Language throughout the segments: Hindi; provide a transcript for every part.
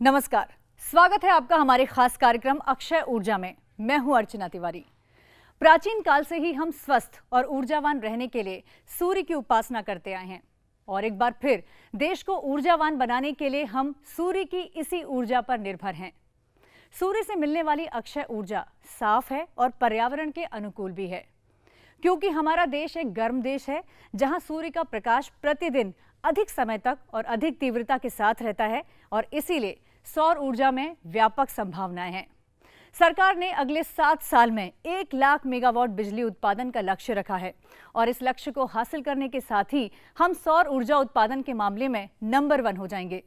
नमस्कार, स्वागत है आपका हमारे खास कार्यक्रम अक्षय ऊर्जा में। मैं हूं अर्चना तिवारी। प्राचीन काल से ही हम स्वस्थ और ऊर्जावान रहने के लिए सूर्य की उपासना करते आए हैं और एक बार फिर देश को ऊर्जावान बनाने के लिए हम सूर्य की इसी ऊर्जा पर निर्भर हैं। सूर्य से मिलने वाली अक्षय ऊर्जा साफ है और पर्यावरण के अनुकूल भी है, क्योंकि हमारा देश एक गर्म देश है जहां सूर्य का प्रकाश प्रतिदिन अधिक समय तक और अधिक तीव्रता के साथ रहता है और इसीलिए सौर ऊर्जा में व्यापक संभावनाएं हैं। सरकार ने अगले 7 साल में 1 लाख मेगावाट बिजली उत्पादन का लक्ष्य रखा है और इस लक्ष्य को हासिल करने के साथ ही हम सौर ऊर्जा उत्पादन के मामले में नंबर 1 हो जाएंगे।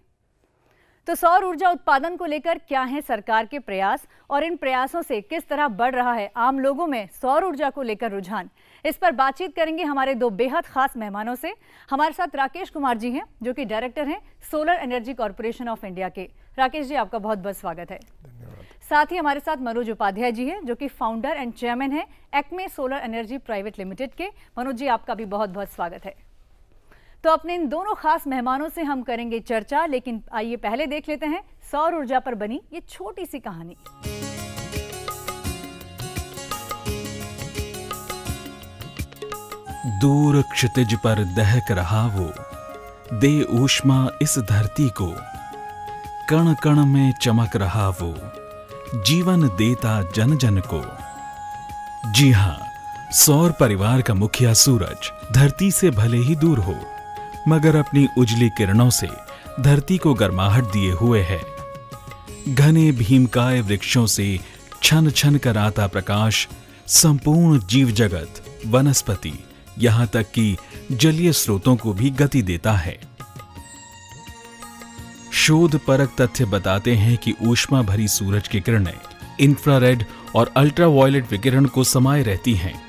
तो सौर ऊर्जा उत्पादन को लेकर क्या है सरकार के प्रयास और इन प्रयासों से किस तरह बढ़ रहा है आम लोगों में सौर ऊर्जा को लेकर रुझान, इस पर बातचीत करेंगे हमारे 2 बेहद खास मेहमानों से। हमारे साथ राकेश कुमार जी हैं जो कि डायरेक्टर हैं solar energy corporation of India के। राकेश जी, आपका बहुत बहुत स्वागत है। साथ ही हमारे साथ मनोज उपाध्याय जी हैं जो कि फाउंडर एंड चेयरमैन हैं Acme solar energy private limited के। मनोज जी, आपका भी बहुत बहुत स्वागत है। तो अपने इन दोनों खास मेहमानों से हम करेंगे चर्चा, लेकिन आइए पहले देख लेते हैं सौर ऊर्जा पर बनी ये छोटी सी कहानी। दूर क्षितिज पर दहक रहा वो, दे ऊष्मा इस धरती को, कण कण में चमक रहा वो, जीवन देता जन जन को। जी हां, सौर परिवार का मुखिया सूरज धरती से भले ही दूर हो, मगर अपनी उजली किरणों से धरती को गर्माहट दिए हुए है। घने भीमकाय वृक्षों से छन छन कर आता प्रकाश संपूर्ण जीव जगत, वनस्पति, यहां तक कि जलीय स्रोतों को भी गति देता है। शोध परक तथ्य बताते हैं कि ऊष्मा भरी सूरज की किरणें इंफ्रारेड और अल्ट्रावायलेट विकिरण को समाये रहती हैं।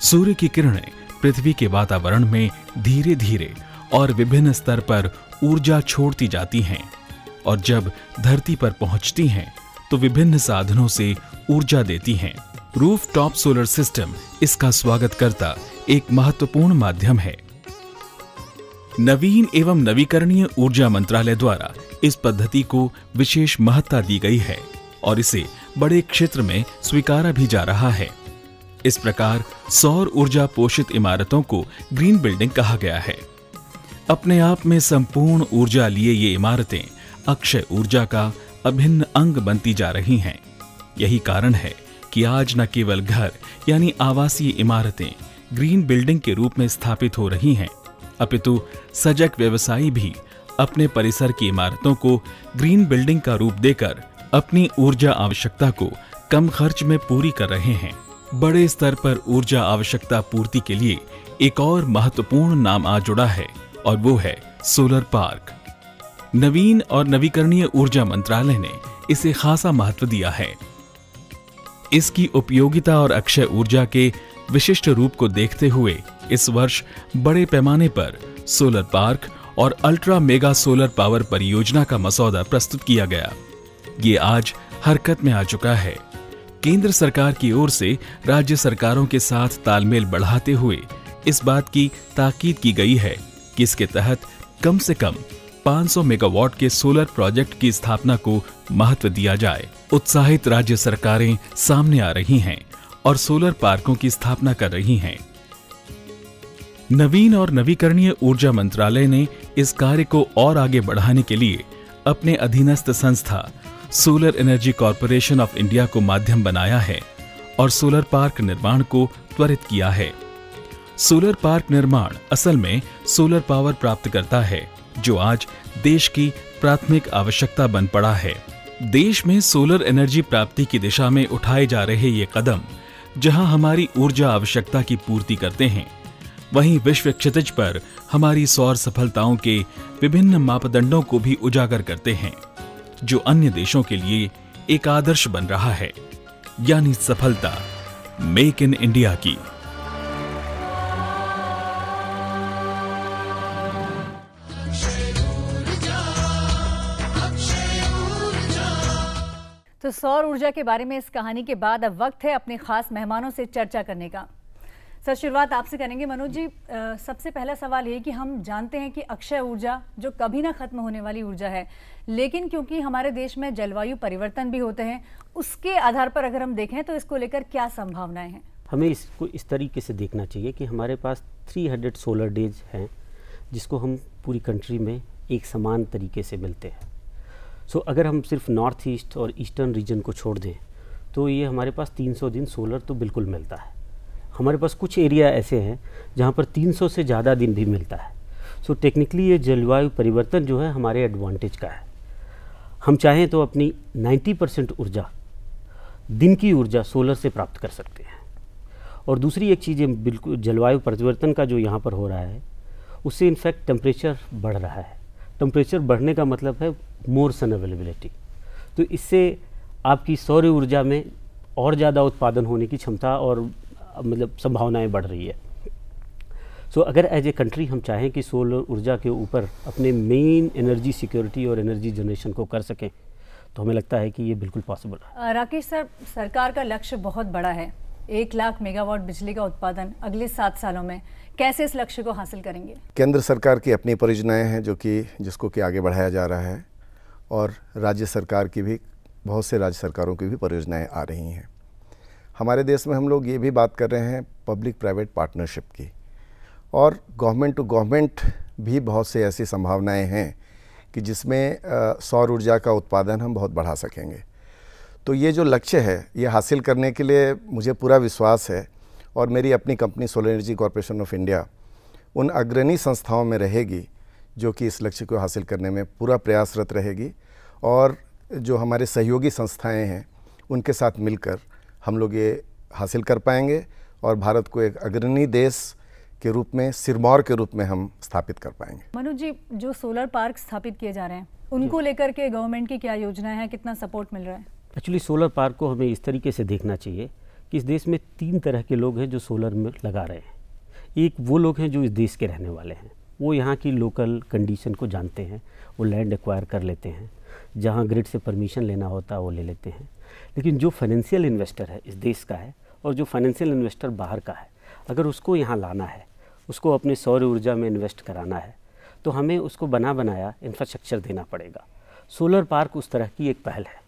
सूर्य की किरणें पृथ्वी के वातावरण में धीरे धीरे और विभिन्न स्तर पर ऊर्जा छोड़ती जाती हैं और जब धरती पर पहुंचती हैं तो विभिन्न साधनों से ऊर्जा देती हैं। रूफटॉप सोलर सिस्टम इसका स्वागत करता एक महत्वपूर्ण माध्यम है। नवीन एवं नवीकरणीय ऊर्जा मंत्रालय द्वारा इस पद्धति को विशेष महत्ता दी गई है और इसे बड़े क्षेत्र में स्वीकारा भी जा रहा है। इस प्रकार सौर ऊर्जा पोषित इमारतों को ग्रीन बिल्डिंग कहा गया है। अपने आप में संपूर्ण ऊर्जा लिए ये इमारतें अक्षय ऊर्जा का अभिन्न अंग बनती जा रही हैं। यही कारण है कि आज न केवल घर यानी आवासीय इमारतें ग्रीन बिल्डिंग के रूप में स्थापित हो रही हैं, अपितु सजग व्यवसायी भी अपने परिसर की इमारतों को ग्रीन बिल्डिंग का रूप देकर अपनी ऊर्जा आवश्यकता को कम खर्च में पूरी कर रहे हैं। बड़े स्तर पर ऊर्जा आवश्यकता पूर्ति के लिए एक और महत्वपूर्ण नाम आ जुड़ा है और वो है सोलर पार्क। नवीन और नवीकरणीय ऊर्जा मंत्रालय ने इसे खासा महत्व दिया है। इसकी उपयोगिता और अक्षय ऊर्जा के विशिष्ट रूप को देखते हुए इस वर्ष बड़े पैमाने पर सोलर पार्क और अल्ट्रा मेगा सोलर पावर परियोजना का मसौदा प्रस्तुत किया गया। ये आज हरकत में आ चुका है। केंद्र सरकार की ओर से राज्य सरकारों के साथ तालमेल बढ़ाते हुए इस बात की ताकीद की गई है कि इसके तहत कम से कम 500 मेगावाट के सोलर प्रोजेक्ट की स्थापना को महत्व दिया जाए। उत्साहित राज्य सरकारें सामने आ रही हैं और सोलर पार्कों की स्थापना कर रही हैं। नवीन और नवीकरणीय ऊर्जा मंत्रालय ने इस कार्य को और आगे बढ़ाने के लिए अपने अधीनस्थ संस्था solar energy corporation of India को माध्यम बनाया है और सोलर पार्क निर्माण को त्वरित किया है। सोलर पार्क निर्माण असल में सोलर पावर प्राप्त करता है, जो आज देश की प्राथमिक आवश्यकता बन पड़ा है। देश में सोलर एनर्जी प्राप्ति की दिशा में उठाए जा रहे ये कदम जहां हमारी ऊर्जा आवश्यकता की पूर्ति करते हैं, वहीं विश्व क्षितिज पर हमारी सौर सफलताओं के विभिन्न मापदंडों को भी उजागर करते हैं, जो अन्य देशों के लिए एक आदर्श बन रहा है, यानी सफलता मेक इन इंडिया की। तो सौर ऊर्जा के बारे में इस कहानी के बाद अब वक्त है अपने खास मेहमानों से चर्चा करने का। सर, शुरुआत आपसे करेंगे। मनोज जी, सबसे पहला सवाल ये कि हम जानते हैं कि अक्षय ऊर्जा जो कभी ना खत्म होने वाली ऊर्जा है, लेकिन क्योंकि हमारे देश में जलवायु परिवर्तन भी होते हैं, उसके आधार पर अगर हम देखें तो इसको लेकर क्या संभावनाएं हैं? हमें इसको इस तरीके से देखना चाहिए कि हमारे पास 300 सोलर डेज हैं जिसको हम पूरी कंट्री में एक समान तरीके से मिलते हैं। सो अगर हम सिर्फ नॉर्थ ईस्ट और ईस्टर्न रीजन को छोड़ दें तो ये हमारे पास 300 दिन सोलर तो बिल्कुल मिलता है। हमारे पास कुछ एरिया ऐसे हैं जहाँ पर 300 से ज़्यादा दिन भी मिलता है। सो टेक्निकली ये जलवायु परिवर्तन जो है हमारे एडवांटेज का है। हम चाहें तो अपनी 90% ऊर्जा, दिन की ऊर्जा सोलर से प्राप्त कर सकते हैं। और दूसरी एक चीज़, बिल्कुल जलवायु परिवर्तन का जो यहाँ पर हो रहा है उससे इनफैक्ट टेम्परेचर बढ़ रहा है। टेम्परेचर बढ़ने का मतलब है मोर सन अवेलेबिलिटी। तो इससे आपकी सौर ऊर्जा में और ज़्यादा उत्पादन होने की क्षमता और मतलब संभावनाएं बढ़ रही है। सो अगर एज ए कंट्री हम चाहें कि सोलर ऊर्जा के ऊपर अपने मेन एनर्जी सिक्योरिटी और एनर्जी जनरेशन को कर सकें तो हमें लगता है कि ये बिल्कुल पॉसिबल है। राकेश सर, सरकार का लक्ष्य बहुत बड़ा है, 1 लाख मेगावाट बिजली का उत्पादन अगले 7 सालों में। कैसे इस लक्ष्य को हासिल करेंगे? केंद्र सरकार की अपनी परियोजनाएं हैं जिसको कि आगे बढ़ाया जा रहा है, और राज्य सरकार की भी, बहुत से राज्य सरकारों की भी परियोजनाएं आ रही हैं। हमारे देश में हम लोग ये भी बात कर रहे हैं पब्लिक प्राइवेट पार्टनरशिप की, और गवर्नमेंट टू गवर्नमेंट भी बहुत से ऐसी संभावनाएं हैं कि जिसमें सौर ऊर्जा का उत्पादन हम बहुत बढ़ा सकेंगे। तो ये जो लक्ष्य है ये हासिल करने के लिए मुझे पूरा विश्वास है, और मेरी अपनी company solar energy corporation of India उन अग्रणी संस्थाओं में रहेगी जो कि इस लक्ष्य को हासिल करने में पूरा प्रयासरत रहेगी, और जो हमारे सहयोगी संस्थाएं हैं उनके साथ मिलकर हम लोग ये हासिल कर पाएंगे, और भारत को एक अग्रणी देश के रूप में, सिरमौर के रूप में हम स्थापित कर पाएंगे। मनोज जी, जो सोलर पार्क स्थापित किए जा रहे हैं उनको लेकर के गवर्नमेंट की क्या योजनाएं हैं, कितना सपोर्ट मिल रहा है? एक्चुअली सोलर पार्क को हमें इस तरीके से देखना चाहिए कि इस देश में 3 तरह के लोग हैं जो सोलर में लगा रहे हैं। एक वो लोग हैं जो इस देश के रहने वाले हैं, वो यहाँ की लोकल कंडीशन को जानते हैं, वो लैंड एक्वायर कर लेते हैं, जहाँ ग्रिड से परमिशन लेना होता है वो ले लेते हैं। लेकिन जो फाइनेंशियल इन्वेस्टर है इस देश का है, और जो फाइनेंशियल इन्वेस्टर बाहर का है, अगर उसको यहाँ लाना है, उसको अपने सौर ऊर्जा में इन्वेस्ट कराना है, तो हमें उसको बनाया इंफ्रास्ट्रक्चर देना पड़ेगा। सोलर पार्क उस तरह की एक पहल है।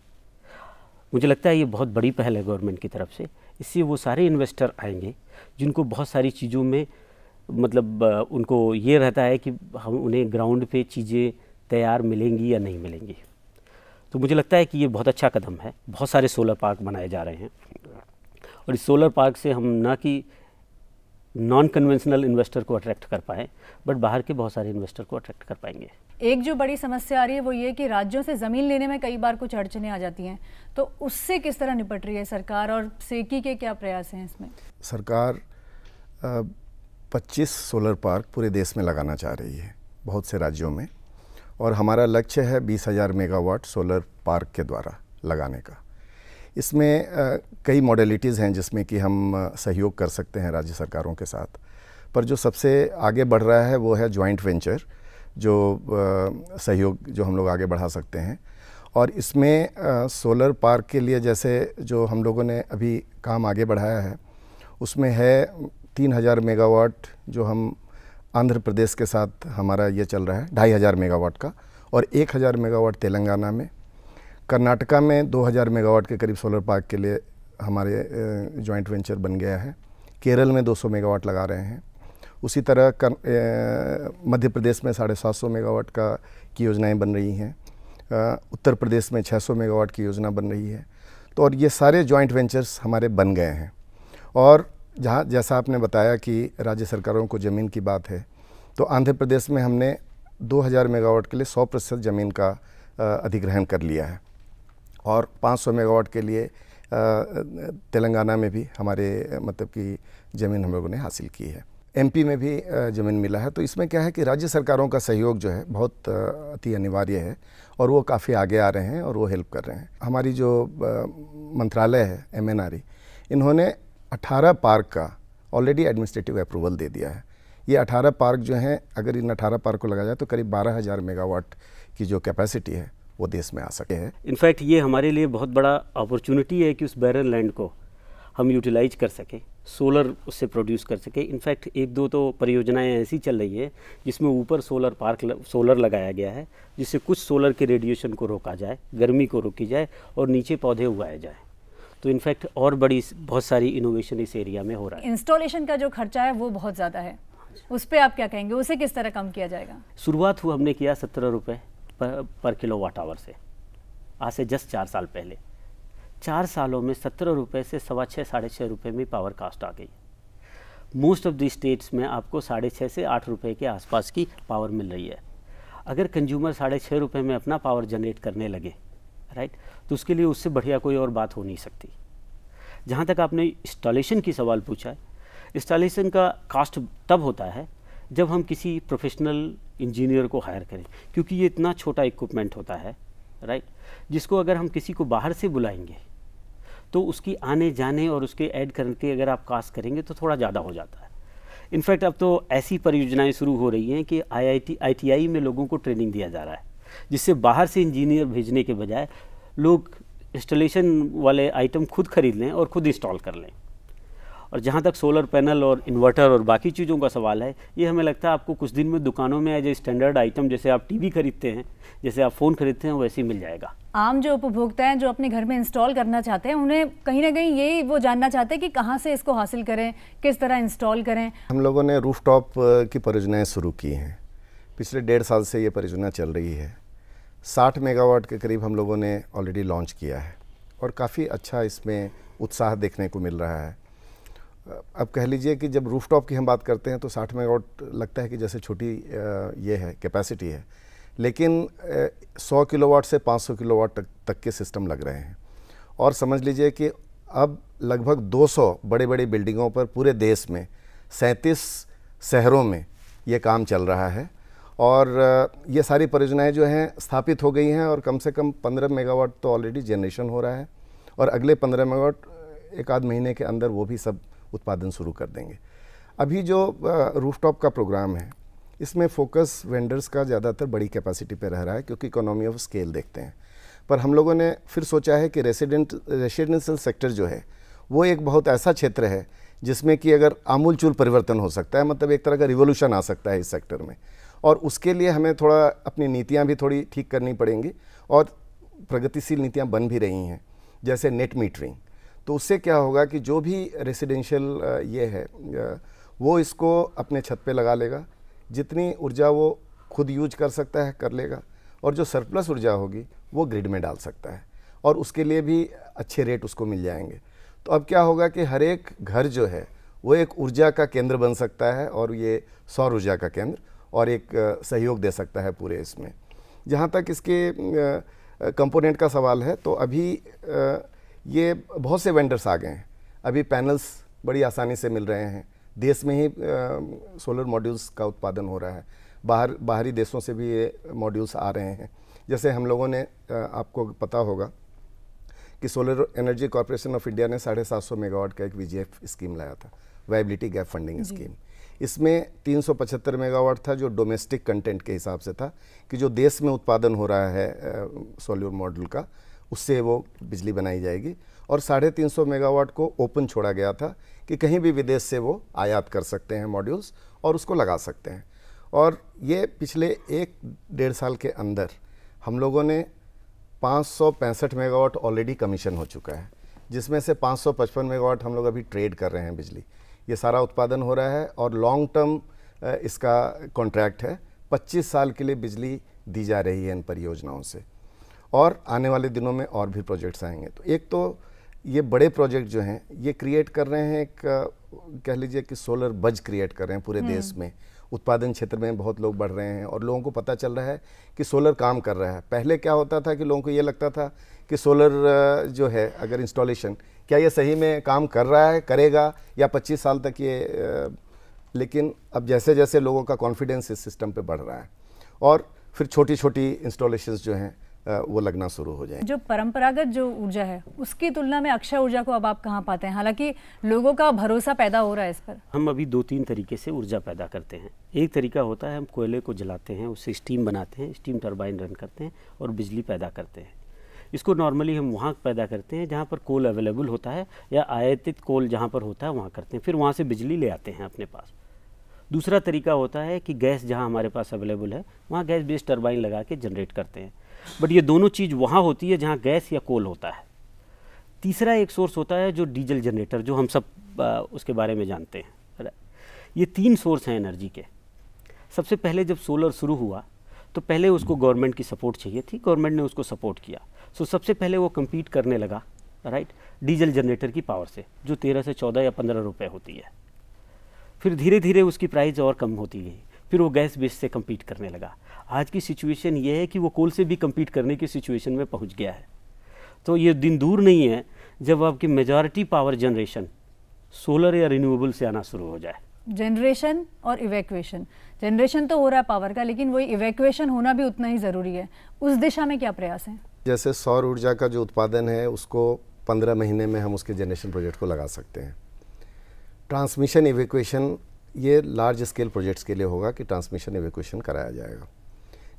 मुझे लगता है ये बहुत बड़ी पहल है गवर्नमेंट की तरफ से। इससे वो सारे इन्वेस्टर आएंगे जिनको बहुत सारी चीज़ों में मतलब उनको ये रहता है कि हम उन्हें ग्राउंड पे चीज़ें तैयार मिलेंगी या नहीं मिलेंगी। तो मुझे लगता है कि ये बहुत अच्छा कदम है। बहुत सारे सोलर पार्क बनाए जा रहे हैं, और इस सोलर पार्क से हम ना कि नॉन कन्वेंशनल इन्वेस्टर को अट्रैक्ट कर पाएँ, बट बाहर के बहुत सारे इन्वेस्टर को अट्रैक्ट कर पाएंगे। एक जो बड़ी समस्या आ रही है वो ये कि राज्यों से ज़मीन लेने में कई बार कुछ अड़चनें आ जाती हैं, तो उससे किस तरह निपट रही है सरकार, और सेकी के क्या प्रयास हैं इसमें? सरकार 25 सोलर पार्क पूरे देश में लगाना चाह रही है, बहुत से राज्यों में, और हमारा लक्ष्य है 20,000 मेगावाट सोलर पार्क के द्वारा लगाने का। इसमें कई मॉडलिटीज़ हैं जिसमें कि हम सहयोग कर सकते हैं राज्य सरकारों के साथ, पर जो सबसे आगे बढ़ रहा है वो है जॉइंट वेंचर, जो सहयोग जो हम लोग आगे बढ़ा सकते हैं। और इसमें सोलर पार्क के लिए जैसे जो हम लोगों ने अभी काम आगे बढ़ाया है उसमें है 3,000 मेगावाट जो हम आंध्र प्रदेश के साथ हमारा ये चल रहा है 2,500 मेगावाट का, और 1,000 मेगावाट तेलंगाना में। कर्नाटका में 2,000 मेगावाट के करीब सोलर पार्क के लिए हमारे जॉइंट वेंचर बन गया है। केरल में 200 मेगावाट लगा रहे हैं। उसी तरह मध्य प्रदेश में 750 मेगावाट की योजनाएं बन रही हैं। उत्तर प्रदेश में 600 मेगावाट की योजना बन रही है। तो और ये सारे जॉइंट वेंचर्स हमारे बन गए हैं। और जहाँ जैसा आपने बताया कि राज्य सरकारों को ज़मीन की बात है, तो आंध्र प्रदेश में हमने 2,000 मेगावाट के लिए 100% ज़मीन का अधिग्रहण कर लिया है, और 500 मेगावाट के लिए तेलंगाना में भी हमारे मतलब कि ज़मीन हम लोगों ने हासिल की है। एमपी में भी ज़मीन मिला है। तो इसमें क्या है कि राज्य सरकारों का सहयोग जो है बहुत अति अनिवार्य है, और वो काफ़ी आगे आ रहे हैं और वो हेल्प कर रहे हैं। हमारी जो मंत्रालय है MNRE, इन्होंने 18 पार्क का ऑलरेडी एडमिनिस्ट्रेटिव अप्रूवल दे दिया है। ये 18 पार्क जो हैं, अगर इन 18 पार्क को लगाया जाए तो करीब 12,000 मेगावाट की जो कैपेसिटी है वो देश में आ सके है। इनफैक्ट ये हमारे लिए बहुत बड़ा अपॉर्चुनिटी है कि उस बैरन लैंड को हम यूटिलाइज कर सकें, सोलर उससे प्रोड्यूस कर सके। इनफैक्ट एक दो तो परियोजनाएं ऐसी चल रही है जिसमें ऊपर सोलर लगाया गया है, जिससे कुछ सोलर के रेडिएशन को रोका जाए, गर्मी को रोकी जाए और नीचे पौधे उगाए जाए। तो इनफैक्ट और बहुत सारी इनोवेशन इस एरिया में हो रहा है। इंस्टॉलेशन का जो खर्चा है वो बहुत ज़्यादा है, उस पर आप क्या कहेंगे, उसे किस तरह कम किया जाएगा? शुरुआत हमने किया 17 रुपये पर किलोवाट आवर से, आज से जस्ट 4 साल पहले। 4 सालों में 17 रुपये से 6.25 साढ़े 6 रुपये में पावर कास्ट आ गई। मोस्ट ऑफ द स्टेट्स में आपको 6.5 से 8 रुपये के आसपास की पावर मिल रही है। अगर कंज्यूमर 6.5 रुपये में अपना पावर जनरेट करने लगे, राइट, तो उसके लिए उससे बढ़िया कोई और बात हो नहीं सकती। जहाँ तक आपने इंस्टॉलेशन की सवाल पूछा है, इंस्टॉलेशन का कास्ट तब होता है जब हम किसी प्रोफेशनल इंजीनियर को हायर करें, क्योंकि ये इतना छोटा इक्विपमेंट होता है, राइट, जिसको अगर हम किसी को बाहर से बुलाएंगे तो उसकी आने जाने और उसके ऐड करके अगर आप कास्ट करेंगे तो थोड़ा ज़्यादा हो जाता है। इनफैक्ट अब तो ऐसी परियोजनाएं शुरू हो रही हैं कि IITI में लोगों को ट्रेनिंग दिया जा रहा है, जिससे बाहर से इंजीनियर भेजने के बजाय लोग इंस्टॉलेशन वाले आइटम खुद खरीद लें और खुद इंस्टॉल कर लें। और जहाँ तक सोलर पैनल और इन्वर्टर और बाकी चीज़ों का सवाल है, ये हमें लगता है आपको कुछ दिन में दुकानों में एज ए स्टैंडर्ड आइटम, जैसे आप टीवी खरीदते हैं, जैसे आप फ़ोन खरीदते हैं, वैसे ही मिल जाएगा। आम जो उपभोक्ता हैं जो अपने घर में इंस्टॉल करना चाहते हैं, उन्हें कहीं ना कहीं यही वो जानना चाहते हैं कि कहाँ से इसको हासिल करें, किस तरह इंस्टॉल करें। हम लोगों ने रूफटॉप की परियोजनाएँ शुरू की हैं। पिछले 1.5 साल से ये परियोजना चल रही है। 60 मेगावाट के करीब हम लोगों ने ऑलरेडी लॉन्च किया है और काफ़ी अच्छा इसमें उत्साह देखने को मिल रहा है। अब कह लीजिए कि जब रूफटॉप की हम बात करते हैं तो 60 मेगावाट लगता है कि जैसे छोटी ये है कैपेसिटी है, लेकिन 100 किलोवाट से 500 किलोवाट तक के सिस्टम लग रहे हैं। और समझ लीजिए कि अब लगभग 200 बड़े बड़ी बिल्डिंगों पर पूरे देश में 37 शहरों में ये काम चल रहा है। और ये सारी परियोजनाएं जो हैं स्थापित हो गई हैं और कम से कम 15 मेगावाट तो ऑलरेडी जनरेशन हो रहा है और अगले 15 मेगावाट एक आध महीने के अंदर वो भी सब उत्पादन शुरू कर देंगे। अभी जो रूफटॉप का प्रोग्राम है, इसमें फोकस वेंडर्स का ज़्यादातर बड़ी कैपेसिटी पे रह रहा है, क्योंकि इकोनॉमी ऑफ स्केल देखते हैं। पर हम लोगों ने फिर सोचा है कि रेसिडेंशियल सेक्टर जो है वो एक बहुत ऐसा क्षेत्र है जिसमें कि अगर आमूलचूल परिवर्तन हो सकता है, मतलब एक तरह का रिवोल्यूशन आ सकता है इस सेक्टर में। और उसके लिए हमें थोड़ा अपनी नीतियाँ भी थोड़ी ठीक करनी पड़ेंगी और प्रगतिशील नीतियाँ बन भी रही हैं, जैसे नेट मीटरिंग। तो उससे क्या होगा कि जो भी रेसिडेंशियल ये है वो इसको अपने छत पे लगा लेगा, जितनी ऊर्जा वो खुद यूज कर सकता है कर लेगा, और जो सरप्लस ऊर्जा होगी वो ग्रिड में डाल सकता है और उसके लिए भी अच्छे रेट उसको मिल जाएंगे। तो अब क्या होगा कि हर एक घर जो है वो एक ऊर्जा का केंद्र बन सकता है और ये सौर ऊर्जा का केंद्र, और एक सहयोग दे सकता है पूरे इसमें। जहाँ तक इसके कंपोनेंट का सवाल है, तो अभी ये बहुत से वेंडर्स आ गए हैं। अभी पैनल्स बड़ी आसानी से मिल रहे हैं, देश में ही सोलर मॉड्यूल्स का उत्पादन हो रहा है, बाहरी देशों से भी ये मॉड्यूल्स आ रहे हैं। जैसे हम लोगों ने, आपको पता होगा कि solar energy corporation of India ने 750 मेगावाट का एक VGF स्कीम लाया था, वायबिलिटी गैप फंडिंग स्कीम। इसमें 375 मेगावाट था जो डोमेस्टिक कंटेंट के हिसाब से था, कि जो देश में उत्पादन हो रहा है सोलर मॉड्यूल का, उससे वो बिजली बनाई जाएगी। और 350 मेगावाट को ओपन छोड़ा गया था कि कहीं भी विदेश से वो आयात कर सकते हैं मॉड्यूल्स और उसको लगा सकते हैं। और ये पिछले 1-1.5 साल के अंदर हम लोगों ने 565 मेगावाट ऑलरेडी कमीशन हो चुका है, जिसमें से 555 मेगावाट हम लोग अभी ट्रेड कर रहे हैं बिजली। ये सारा उत्पादन हो रहा है और लॉन्ग टर्म इसका कॉन्ट्रैक्ट है, 25 साल के लिए बिजली दी जा रही है इन परियोजनाओं से, और आने वाले दिनों में और भी प्रोजेक्ट्स आएंगे। तो एक तो ये बड़े प्रोजेक्ट जो हैं ये क्रिएट कर रहे हैं, एक कह लीजिए कि सोलर बज क्रिएट कर रहे हैं पूरे देश में। उत्पादन क्षेत्र में बहुत लोग बढ़ रहे हैं और लोगों को पता चल रहा है कि सोलर काम कर रहा है। पहले क्या होता था कि लोगों को ये लगता था कि सोलर जो है अगर इंस्टॉलेशन, क्या ये सही में काम कर रहा है, करेगा या 25 साल तक ये, लेकिन अब जैसे जैसे लोगों का कॉन्फिडेंस इस सिस्टम पे बढ़ रहा है और फिर छोटी छोटी इंस्टॉलेशंस जो हैं वो लगना शुरू हो जाए। जो परंपरागत जो ऊर्जा है उसकी तुलना में अक्षय ऊर्जा को अब आप कहाँ पाते हैं? हालांकि लोगों का भरोसा पैदा हो रहा है इस पर। हम अभी 2-3 तरीके से ऊर्जा पैदा करते हैं। एक तरीका होता है हम कोयले को जलाते हैं, उससे स्टीम बनाते हैं, स्टीम टरबाइन रन करते हैं और बिजली पैदा करते हैं। इसको नॉर्मली हम वहाँ पैदा करते हैं जहाँ पर कोल अवेलेबल होता है, या आयातित कोल जहाँ पर होता है वहाँ करते हैं, फिर वहाँ से बिजली ले आते हैं अपने पास। दूसरा तरीका होता है कि गैस जहाँ हमारे पास अवेलेबल है वहाँ गैस बेस्ड टरबाइन लगा के जनरेट करते हैं, बट ये दोनों चीज़ वहाँ होती है जहाँ गैस या कोल होता है। तीसरा एक सोर्स होता है जो डीजल जनरेटर, जो हम सब उसके बारे में जानते हैं। ये 3 सोर्स हैं एनर्जी के। सबसे पहले जब सोलर शुरू हुआ तो पहले उसको गवर्नमेंट की सपोर्ट चाहिए थी, गवर्नमेंट ने उसको सपोर्ट किया। सो सबसे पहले वो कम्पीट करने लगा, राइट, डीजल जनरेटर की पावर से, जो 13 से 14 या 15 रुपए होती है। फिर धीरे धीरे उसकी प्राइस और कम होती गई, फिर वो गैस बेस से कम्पीट करने लगा। आज की सिचुएशन ये है कि वो कोल से भी कम्पीट करने की सिचुएशन में पहुंच गया है। तो ये दिन दूर नहीं है जब आपकी मेजॉरिटी पावर जनरेशन सोलर या रिन्यूएबल से आना शुरू हो जाए। जनरेशन और इवैक्यूएशन, जनरेशन तो हो रहा है पावर का, लेकिन वही इवैक्यूएशन होना भी उतना ही ज़रूरी है। उस दिशा में क्या प्रयास हैं? जैसे सौर ऊर्जा का जो उत्पादन है उसको 15 महीने में हम उसके जनरेशन प्रोजेक्ट को लगा सकते हैं। ट्रांसमिशन इवैक्यूएशन ये लार्ज स्केल प्रोजेक्ट्स के लिए होगा कि ट्रांसमिशन इवैक्यूएशन कराया जाएगा।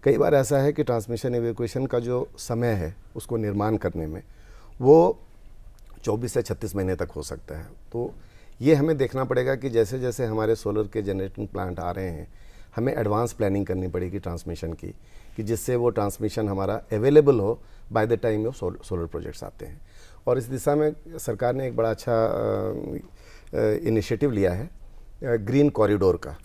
कई बार ऐसा है कि ट्रांसमिशन इवैक्यूएशन का जो समय है उसको निर्माण करने में वो 24 से 36 महीने तक हो सकता है। तो ये हमें देखना पड़ेगा कि जैसे जैसे हमारे सोलर के जनरेटिंग प्लांट आ रहे हैं, हमें एडवांस प्लानिंग करनी पड़ेगी ट्रांसमिशन की, कि जिससे वो ट्रांसमिशन हमारा अवेलेबल हो बाय द टाइम वो सोलर प्रोजेक्ट्स आते हैं। और इस दिशा में सरकार ने एक बड़ा अच्छा इनिशिएटिव लिया है ग्रीन कॉरिडोर का,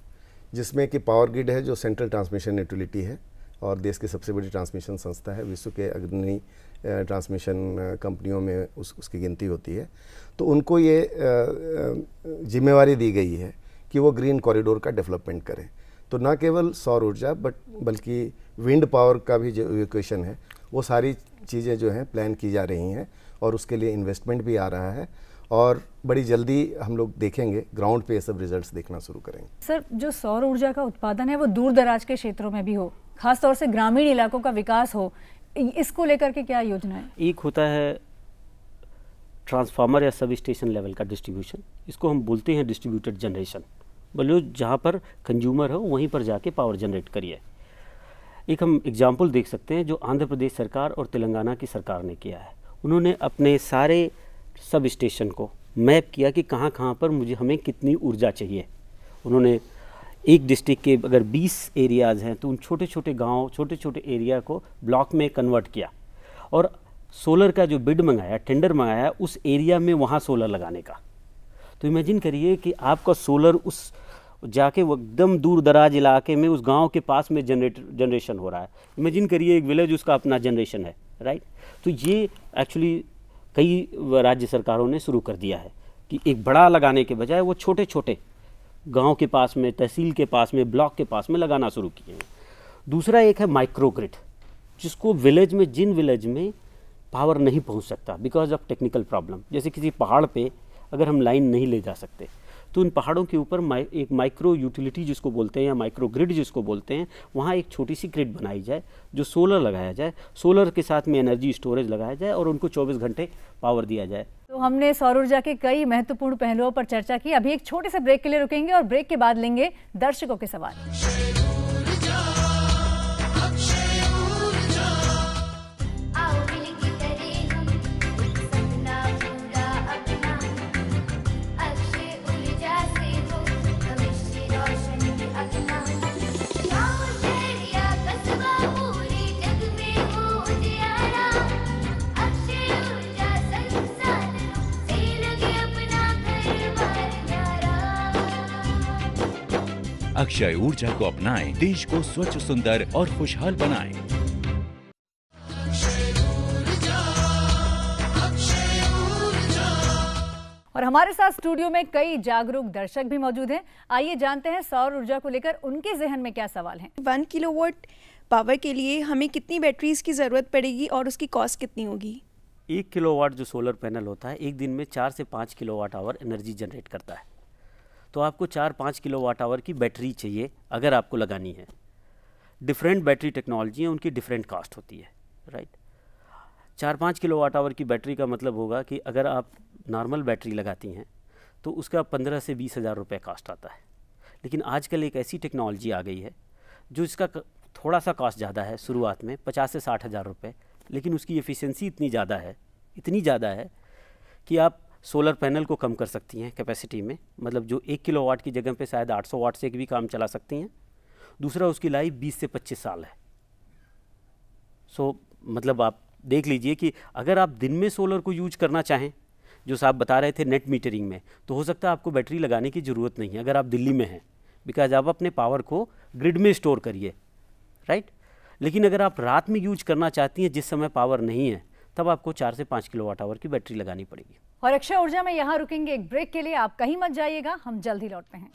जिसमें कि पावर ग्रिड है जो सेंट्रल ट्रांसमिशन यूटिलिटी है और देश की सबसे बड़ी ट्रांसमिशन संस्था है, विश्व के अग्रणी ट्रांसमिशन कंपनियों में उसकी गिनती होती है। तो उनको ये जिम्मेवारी दी गई है कि वो ग्रीन कॉरिडोर का डेवलपमेंट करें। तो न केवल सौर ऊर्जा बल्कि विंड पावर का भी जो इक्वेशन है वो सारी चीज़ें जो हैं प्लान की जा रही हैं और उसके लिए इन्वेस्टमेंट भी आ रहा है और बड़ी जल्दी हम लोग देखेंगे, ग्राउंड पे ये सब रिजल्ट्स देखना शुरू करेंगे। सर, जो सौर ऊर्जा का उत्पादन है वो दूर दराज के क्षेत्रों में भी हो, खासतौर से ग्रामीण इलाकों का विकास हो, इसको लेकर के क्या योजना है? एक होता है ट्रांसफार्मर या सब स्टेशन लेवल का डिस्ट्रीब्यूशन, इसको हम बोलते हैं डिस्ट्रीब्यूटेड जनरेशन। बोलो जहाँ पर कंज्यूमर हो वहीं पर जाके पावर जनरेट करिए। एक हम एग्जांपल देख सकते हैं जो आंध्र प्रदेश सरकार और तेलंगाना की सरकार ने किया है। उन्होंने अपने सारे सब स्टेशन को मैप किया कि कहाँ कहाँ पर हमें कितनी ऊर्जा चाहिए। उन्होंने एक डिस्ट्रिक्ट के अगर 20 एरियाज़ हैं तो उन छोटे छोटे गांव, छोटे छोटे एरिया को ब्लॉक में कन्वर्ट किया और सोलर का जो बिड मंगाया, टेंडर मंगाया उस एरिया में वहाँ सोलर लगाने का। तो इमेजिन करिए कि आपका सोलर उस जाके वो एकदम दूर दराज इलाके में उस गांव के पास में जनरेशन हो रहा है। इमेजिन करिए एक विलेज उसका अपना जनरेशन है, राइट। तो ये एक्चुअली कई राज्य सरकारों ने शुरू कर दिया है कि एक बड़ा लगाने के बजाय वो छोटे छोटे गांव के पास में, तहसील के पास में, ब्लॉक के पास में लगाना शुरू किए हैं। दूसरा एक है माइक्रो ग्रिड, जिसको विलेज में, जिन विलेज में पावर नहीं पहुंच सकता बिकॉज ऑफ टेक्निकल प्रॉब्लम, जैसे किसी पहाड़ पे अगर हम लाइन नहीं ले जा सकते तो उन पहाड़ों के ऊपर एक माइक्रो यूटिलिटी जिसको बोलते हैं या माइक्रो ग्रिड जिसको बोलते हैं, वहाँ एक छोटी सी ग्रिड बनाई जाए जो सोलर लगाया जाए, सोलर के साथ में एनर्जी स्टोरेज लगाया जाए और उनको 24 घंटे पावर दिया जाए। तो हमने सौर ऊर्जा के कई महत्वपूर्ण पहलुओं पर चर्चा की। अभी एक छोटे से ब्रेक के लिए रुकेंगे और ब्रेक के बाद लेंगे दर्शकों के सवाल। अक्षय ऊर्जा को अपनाएं, देश को स्वच्छ, सुंदर और खुशहाल बनाएं। और हमारे साथ स्टूडियो में कई जागरूक दर्शक भी मौजूद हैं। आइए जानते हैं सौर ऊर्जा को लेकर उनके जहन में क्या सवाल हैं। 1 किलोवाट पावर के लिए हमें कितनी बैटरीज की ज़रूरत पड़ेगी और उसकी कॉस्ट कितनी होगी? 1 किलोवाट जो सोलर पैनल होता है एक दिन में 4 से 5 किलोवाट आवर एनर्जी जनरेट करता है। तो आपको 4-5 किलोवाट आवर की बैटरी चाहिए अगर आपको लगानी है। डिफरेंट बैटरी टेक्नोलॉजी है, उनकी डिफरेंट कॉस्ट होती है, राइट। 4-5 किलोवाट आवर की बैटरी का मतलब होगा कि अगर आप नॉर्मल बैटरी लगाती हैं तो उसका 15 से 20 हज़ार रुपये कॉस्ट आता है। लेकिन आजकल एक ऐसी टेक्नोलॉजी आ गई है जो इसका थोड़ा सा कॉस्ट ज़्यादा है, शुरुआत में 50 से 60 हज़ार रुपये, लेकिन उसकी एफिशिएंसी इतनी ज़्यादा है कि आप सोलर पैनल को कम कर सकती हैं कैपेसिटी में, मतलब जो 1 किलोवाट की जगह पे शायद 800 वाट से भी काम चला सकती हैं। दूसरा, उसकी लाइफ 20 से 25 साल है। सो मतलब आप देख लीजिए कि अगर आप दिन में सोलर को यूज करना चाहें, जो साहब बता रहे थे नेट मीटरिंग में, तो हो सकता है आपको बैटरी लगाने की ज़रूरत नहीं है अगर आप दिल्ली में हैं, बिकॉज आप अपने पावर को ग्रिड में स्टोर करिए, राइट। लेकिन अगर आप रात में यूज करना चाहती हैं जिस समय पावर नहीं है, तब आपको 4 से 5 किलोवाट आवर की बैटरी लगानी पड़ेगी। और अक्षय ऊर्जा में यहाँ रुकेंगे एक ब्रेक के लिए, आप कहीं मत जाइएगा, हम जल्द ही लौटते हैं।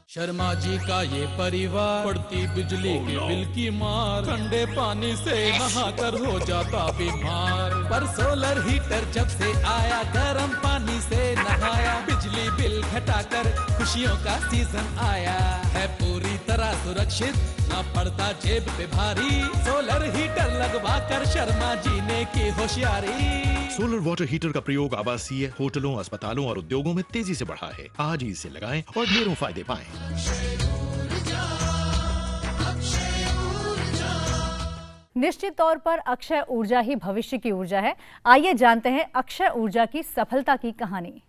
शर्मा जी का ये परिवार पड़ती बिजली के बिल की मार, ठंडे पानी से नहाकर हो जाता बीमार। पर सोलर हीटर जब से आया, गर्म पानी से नहाया, बिजली बिल घटाकर खुशियों का सीजन आया। है पूरी तरह सुरक्षित, ना पड़ता जेब पे भारी, सोलर हीटर लगवा कर शर्मा जी ने की होशियारी। सोलर वाटर हीटर का प्रयोग आवासीय, होटलों, अस्पतालों और उद्योगों में तेजी से बढ़ा है। आज ही इसे लगाएं और ढेरों फायदे पाएं। निश्चित तौर पर अक्षय ऊर्जा ही भविष्य की ऊर्जा है। आइए जानते हैं अक्षय ऊर्जा की सफलता की कहानी।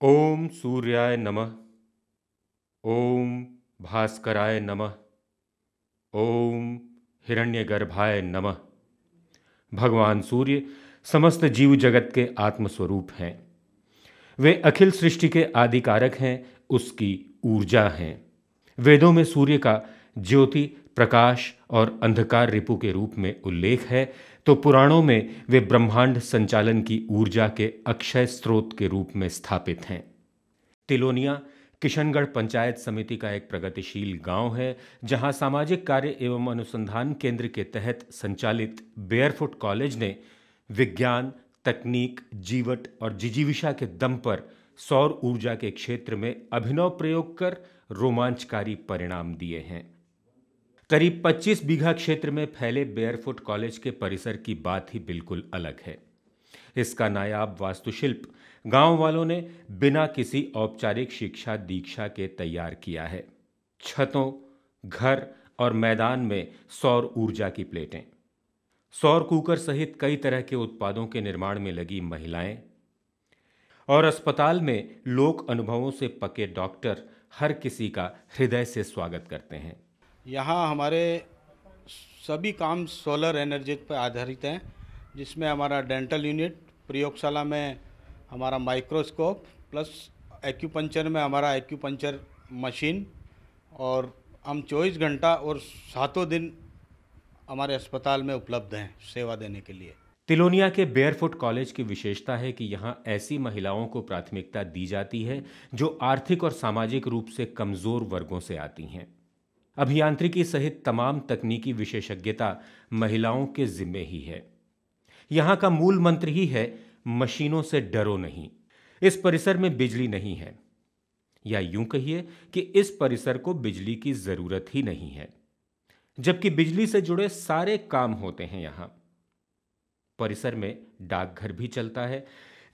ओम सूर्याय नमः, ओम भास्कराय नमः, ओम हिरण्यगर्भाय नमः। भगवान सूर्य समस्त जीव जगत के आत्मस्वरूप हैं। वे अखिल सृष्टि के आदिकारक हैं, उसकी ऊर्जा हैं। वेदों में सूर्य का ज्योति, प्रकाश और अंधकार रिपु के रूप में उल्लेख है, तो पुराणों में वे ब्रह्मांड संचालन की ऊर्जा के अक्षय स्रोत के रूप में स्थापित हैं। तिलोनिया किशनगढ़ पंचायत समिति का एक प्रगतिशील गांव है, जहां सामाजिक कार्य एवं अनुसंधान केंद्र के तहत संचालित बेयरफुट कॉलेज ने विज्ञान, तकनीक, जीवट और जिजीविषा के दम पर सौर ऊर्जा के क्षेत्र में अभिनव प्रयोग कर रोमांचकारी परिणाम दिए हैं। करीब 25 बीघा क्षेत्र में फैले बेयरफुट कॉलेज के परिसर की बात ही बिल्कुल अलग है। इसका नायाब वास्तुशिल्प गांव वालों ने बिना किसी औपचारिक शिक्षा दीक्षा के तैयार किया है। छतों, घर और मैदान में सौर ऊर्जा की प्लेटें, सौर कुकर सहित कई तरह के उत्पादों के निर्माण में लगी महिलाएं और अस्पताल में लोक अनुभवों से पके डॉक्टर हर किसी का हृदय से स्वागत करते हैं। यहाँ हमारे सभी काम सोलर एनर्जी पर आधारित हैं, जिसमें हमारा डेंटल यूनिट, प्रयोगशाला में हमारा माइक्रोस्कोप, प्लस एक्यूपंक्चर में हमारा एक्यूपंक्चर मशीन, और हम 24 घंटा और 7 दिन हमारे अस्पताल में उपलब्ध हैं सेवा देने के लिए। तिलोनिया के बेयरफुट कॉलेज की विशेषता है कि यहाँ ऐसी महिलाओं को प्राथमिकता दी जाती है जो आर्थिक और सामाजिक रूप से कमजोर वर्गों से आती हैं। अभियांत्रिकी सहित तमाम तकनीकी विशेषज्ञता महिलाओं के जिम्मे ही है। यहाँ का मूल मंत्र ही है, मशीनों से डरो नहीं। इस परिसर में बिजली नहीं है, या यूं कहिए कि इस परिसर को बिजली की जरूरत ही नहीं है, जबकि बिजली से जुड़े सारे काम होते हैं। यहाँ परिसर में डाकघर भी चलता है,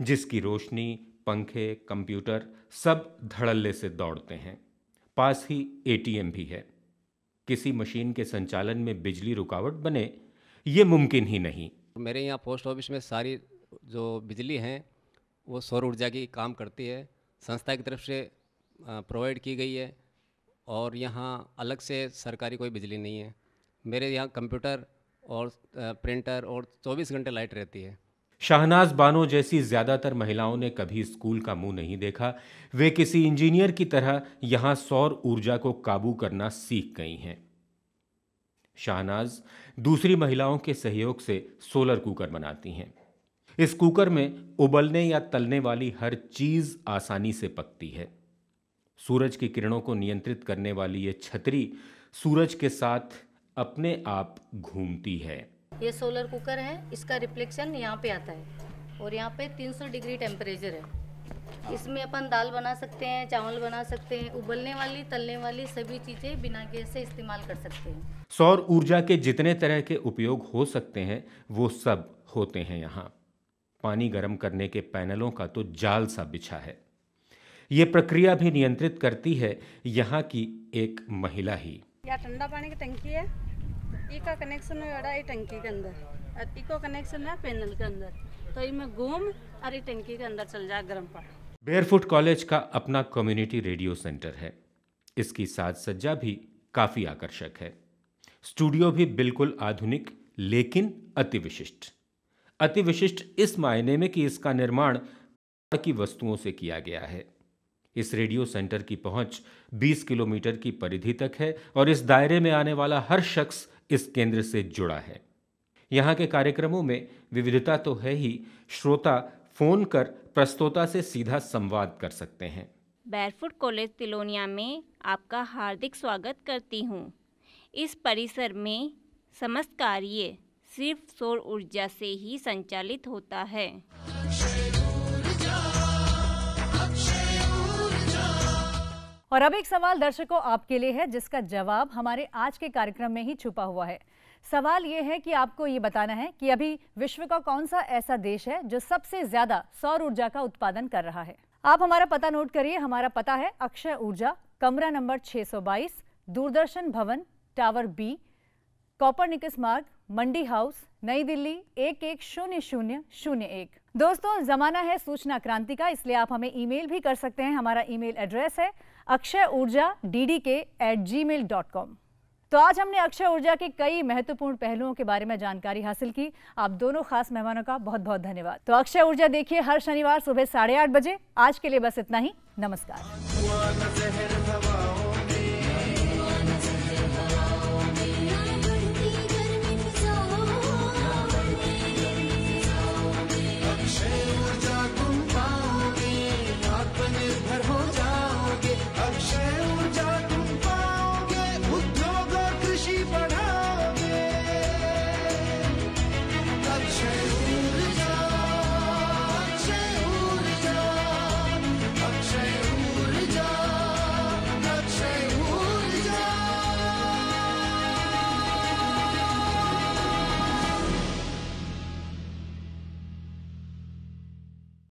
जिसकी रोशनी, पंखे, कंप्यूटर सब धड़ल्ले से दौड़ते हैं। पास ही एटीएम भी है। किसी मशीन के संचालन में बिजली रुकावट बने, ये मुमकिन ही नहीं। मेरे यहाँ पोस्ट ऑफिस में सारी जो बिजली हैं वो सौर ऊर्जा की काम करती है, संस्था की तरफ से प्रोवाइड की गई है, और यहाँ अलग से सरकारी कोई बिजली नहीं है। मेरे यहाँ कंप्यूटर और प्रिंटर और 24 घंटे लाइट रहती है। शाहनाज बानो जैसी ज्यादातर महिलाओं ने कभी स्कूल का मुंह नहीं देखा। वे किसी इंजीनियर की तरह यहां सौर ऊर्जा को काबू करना सीख गई हैं। शाहनाज दूसरी महिलाओं के सहयोग से सोलर कुकर बनाती हैं। इस कुकर में उबलने या तलने वाली हर चीज आसानी से पकती है। सूरज की किरणों को नियंत्रित करने वाली ये छतरी सूरज के साथ अपने आप घूमती है। ये सोलर कुकर है, इसका रिफ्लेक्शन यहाँ पे आता है और यहाँ पे 300 डिग्री टेम्परेचर है। इसमें अपन दाल बना सकते हैं, चावल बना सकते हैं, उबलने वाली, तलने वाली सभी चीज़ें बिना गैस से इस्तेमाल कर सकते हैं। सौर ऊर्जा के जितने तरह के उपयोग हो सकते हैं वो सब होते हैं यहाँ। पानी गर्म करने के पैनलों का तो जाल सा बिछा है। ये प्रक्रिया भी नियंत्रित करती है यहाँ की एक महिला ही। यह ठंडा पानी की टंकी है, इसका कनेक्शन है ये टंकी के अंदर और इसको कनेक्शन है पैनल के अंदर, तो इसमें घूम और ये टंकी के अंदर चल जाए गर्म पानी। बेयरफुट कॉलेज का अपना कम्युनिटी रेडियो सेंटर है। इसकी साज सज्जा भी काफ़ी आकर्षक है। स्टूडियो भी बिल्कुल आधुनिक लेकिन अति विशिष्ट। अति विशिष्ट इस मायने में कि इसका निर्माण की वस्तुओं से किया गया है। इस रेडियो सेंटर की पहुंच 20 किलोमीटर की परिधि तक है और इस दायरे में आने वाला हर शख्स इस केंद्र से जुड़ा है। यहाँ के कार्यक्रमों में विविधता तो है ही, श्रोता फोन कर प्रस्तोता से सीधा संवाद कर सकते हैं। बेयरफुट कॉलेज तिलोनिया में आपका हार्दिक स्वागत करती हूँ। इस परिसर में समस्त कार्य सिर्फ सौर ऊर्जा से ही संचालित होता है। और अब एक सवाल दर्शकों आपके लिए है, जिसका जवाब हमारे आज के कार्यक्रम में ही छुपा हुआ है। सवाल ये है कि आपको ये बताना है कि अभी विश्व का कौन सा ऐसा देश है जो सबसे ज्यादा सौर ऊर्जा का उत्पादन कर रहा है। आप हमारा पता नोट करिए। हमारा पता है अक्षय ऊर्जा, कमरा नंबर 622, दूरदर्शन भवन, टावर बी, कॉपरनिकस मार्ग, मंडी हाउस, नई दिल्ली 110001। दोस्तों, जमाना है सूचना क्रांति का, इसलिए आप हमें ईमेल भी कर सकते हैं। हमारा ईमेल एड्रेस है akshayurja@gmail.com। तो आज हमने अक्षय ऊर्जा के कई महत्वपूर्ण पहलुओं के बारे में जानकारी हासिल की। आप दोनों खास मेहमानों का बहुत बहुत धन्यवाद। तो अक्षय ऊर्जा देखिए हर शनिवार सुबह 8:30 बजे। आज के लिए बस इतना ही। नमस्कार।